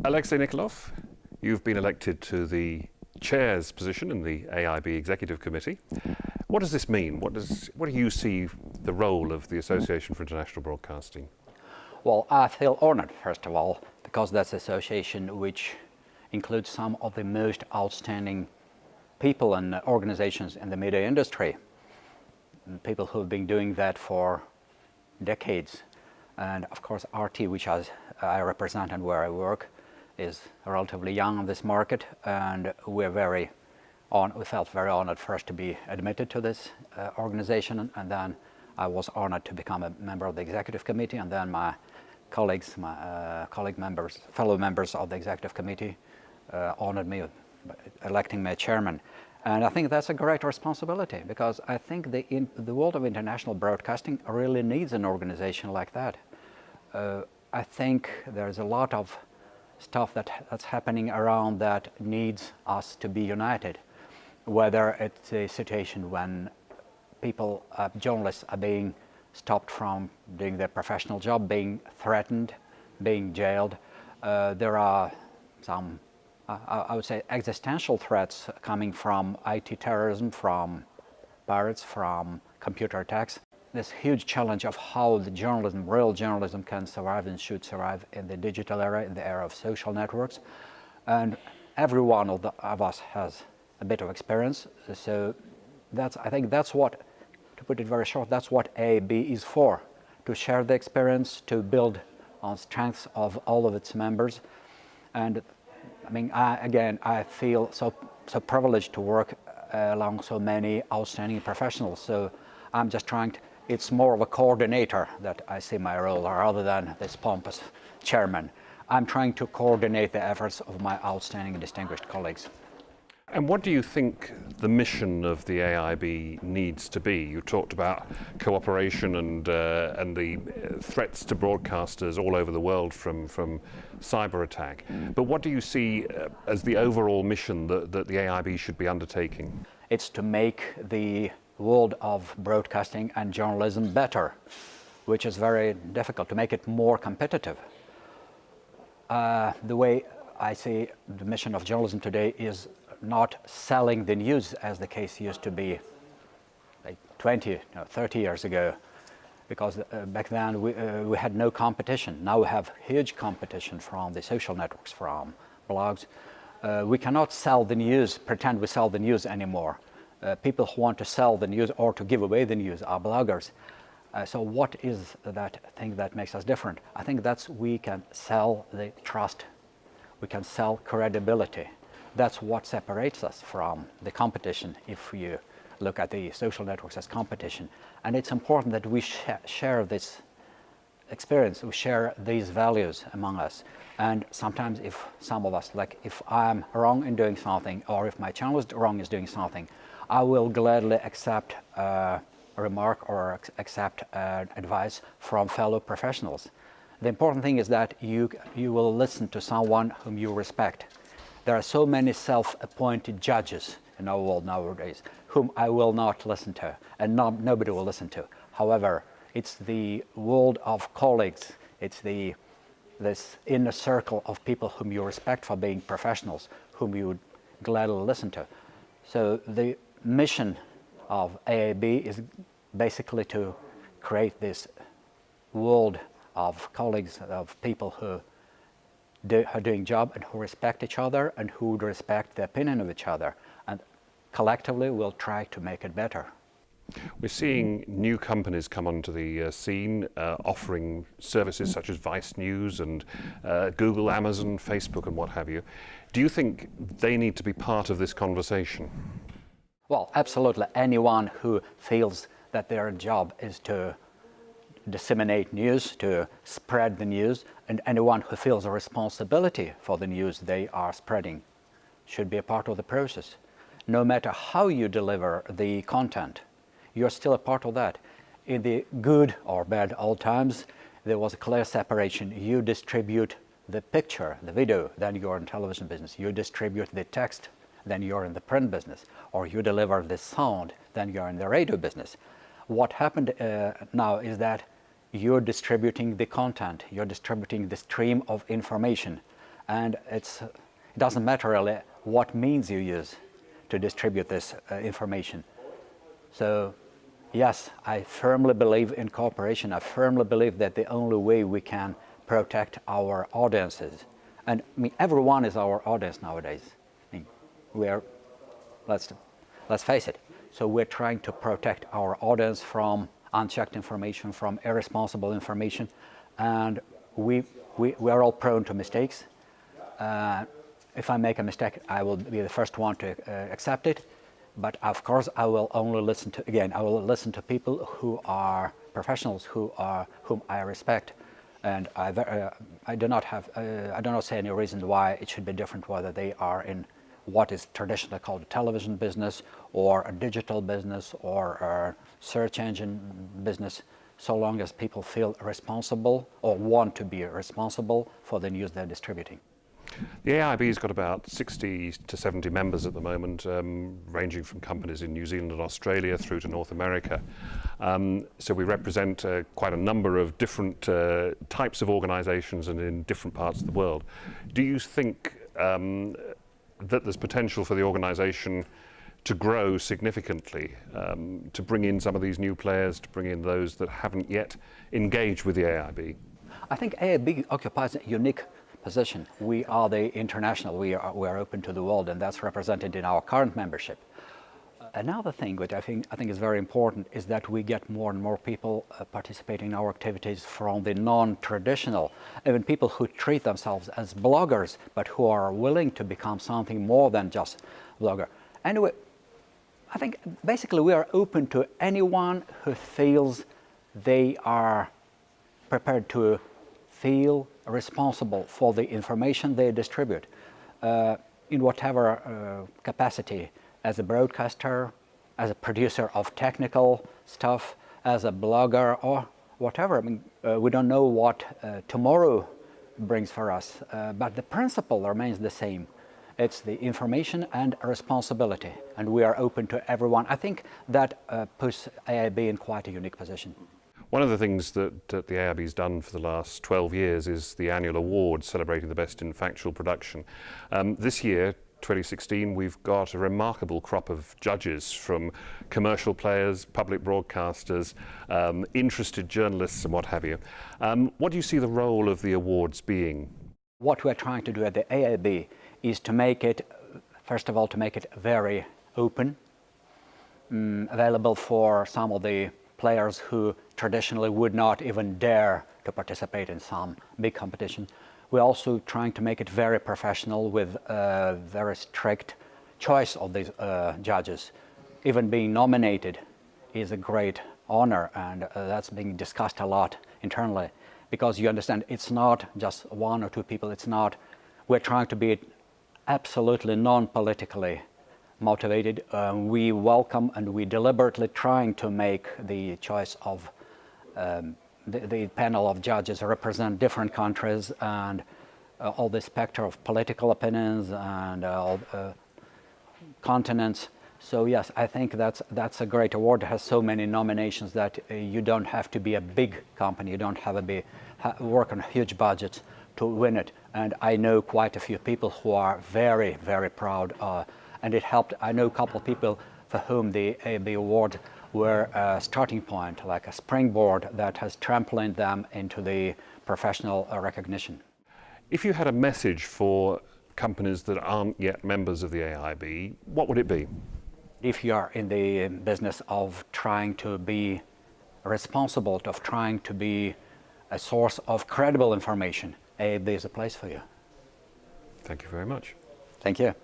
Alexey Nikolov, you've been elected to the chair's position in the AIB Executive Committee. What does this mean? What do you see the role of the Association for International Broadcasting? Well, I feel honored, first of all, because that's an association which includes some of the most outstanding people and organizations in the media industry. People who've been doing that for decades. And of course, RT, which I represent and where I work, is relatively young on this market, and we felt very honored first to be admitted to this organization, and then I was honored to become a member of the executive committee, and then my colleagues, fellow members of the executive committee honored me electing me chairman. And I think that's a great responsibility, because I think the world of international broadcasting really needs an organization like that. I think there's a lot of stuff that's happening around that needs us to be united, whether it's a situation when people, journalists are being stopped from doing their professional job, being threatened, being jailed. There are some, I would say, existential threats coming from IT terrorism, from pirates, from computer attacks. This huge challenge of how the journalism, real journalism, can survive and should survive in the digital era, in the era of social networks. And every one of us has a bit of experience. So I think that's what, to put it very short, that's what AIB is for, to share the experience, to build on strengths of all of its members. And I mean, I feel so privileged to work along so many outstanding professionals. So I'm just trying to, it's more of a coordinator that I see my role, rather than this pompous chairman. I'm trying to coordinate the efforts of my outstanding and distinguished colleagues. And what do you think the mission of the AIB needs to be? You talked about cooperation and the threats to broadcasters all over the world from cyber attack. But what do you see as the overall mission that the AIB should be undertaking? It's to make the world of broadcasting and journalism better, which is very difficult, to make it more competitive. The way I see the mission of journalism today is not selling the news as the case used to be like 20, 30 years ago, because back then we had no competition. Now we have huge competition from the social networks, from blogs. We cannot sell the news, pretend we sell the news anymore. People who want to sell the news or to give away the news are bloggers. So what is that thing that makes us different? I think that's we can sell the trust. We can sell credibility. That's what separates us from the competition, if you look at the social networks as competition. And it's important that we share this experience, we share these values among us. And sometimes if some of us, like if I'm wrong in doing something, or if my channel is wrong in doing something, I will gladly accept a remark or accept advice from fellow professionals. The important thing is that you will listen to someone whom you respect. There are so many self-appointed judges in our world nowadays whom I will not listen to, and nobody will listen to. However, it's the world of colleagues, it's this inner circle of people whom you respect for being professionals, whom you would gladly listen to. So the mission of AIB is basically to create this world of colleagues, of people who are doing job and who respect each other and who would respect the opinion of each other. And collectively we'll try to make it better. We're seeing new companies come onto the scene, offering services such as Vice News and Google, Amazon, Facebook and what have you. Do you think they need to be part of this conversation? Well, absolutely. Anyone who feels that their job is to disseminate news, to spread the news, and anyone who feels a responsibility for the news they are spreading should be a part of the process. No matter how you deliver the content, you're still a part of that. In the good or bad old times, there was a clear separation. You distribute the picture, the video, then you're in television business. You distribute the text, then you're in the print business. Or you deliver the sound, then you're in the radio business. What happened now is that you're distributing the content, you're distributing the stream of information. And it doesn't matter really what means you use to distribute this information. So yes, I firmly believe in cooperation. I firmly believe that the only way we can protect our audiences, and I mean everyone is our audience nowadays. I mean, let's face it. So we're trying to protect our audience from unchecked information, from irresponsible information, and we are all prone to mistakes. If I make a mistake, I will be the first one to accept it. But of course, I will only listen to, again, I will listen to people who are professionals, whom I respect. And I do not see any reason why it should be different whether they are in what is traditionally called a television business or a digital business or a search engine business, so long as people feel responsible or want to be responsible for the news they're distributing. The AIB's got about 60 to 70 members at the moment, ranging from companies in New Zealand and Australia through to North America. So we represent quite a number of different types of organisations and in different parts of the world. Do you think that there's potential for the organisation to grow significantly, to bring in some of these new players, to bring in those that haven't yet engaged with the AIB? I think AIB occupies a unique position. We are the international, we are open to the world, and that's represented in our current membership. Another thing which I think is very important is that we get more and more people participating in our activities from the non-traditional, even people who treat themselves as bloggers, but who are willing to become something more than just blogger. Anyway, I think basically we are open to anyone who feels they are prepared to feel responsible for the information they distribute in whatever capacity, as a broadcaster, as a producer of technical stuff, as a blogger or whatever. I mean, we don't know what tomorrow brings for us, but the principle remains the same. It's the information and responsibility, and we are open to everyone. I think that puts AIB in quite a unique position. One of the things that the AIB's done for the last 12 years is the annual award celebrating the best in factual production. This year, 2016, we've got a remarkable crop of judges from commercial players, public broadcasters, interested journalists and what have you. What do you see the role of the awards being? What we're trying to do at the AIB is to make it, first of all, to make it very open, available for some of the players who traditionally would not even dare to participate in some big competition. We're also trying to make it very professional with a very strict choice of these judges. Even being nominated is a great honor, and that's being discussed a lot internally, because you understand it's not just one or two people, we're trying to be absolutely non-politically motivated. We welcome and we deliberately trying to make the choice of the panel of judges represent different countries and all the spectrum of political opinions and all continents. So yes, I think that's a great award. It has so many nominations that you don't have to be a big company, you don't have to work on huge budgets to win it. And I know quite a few people who are very, very proud. And it helped. I know a couple of people for whom the AIB Award were a starting point, like a springboard that has trampolined them into the professional recognition. If you had a message for companies that aren't yet members of the AIB, what would it be? If you are in the business of trying to be responsible, of trying to be a source of credible information, AIB is a place for you. Thank you very much. Thank you.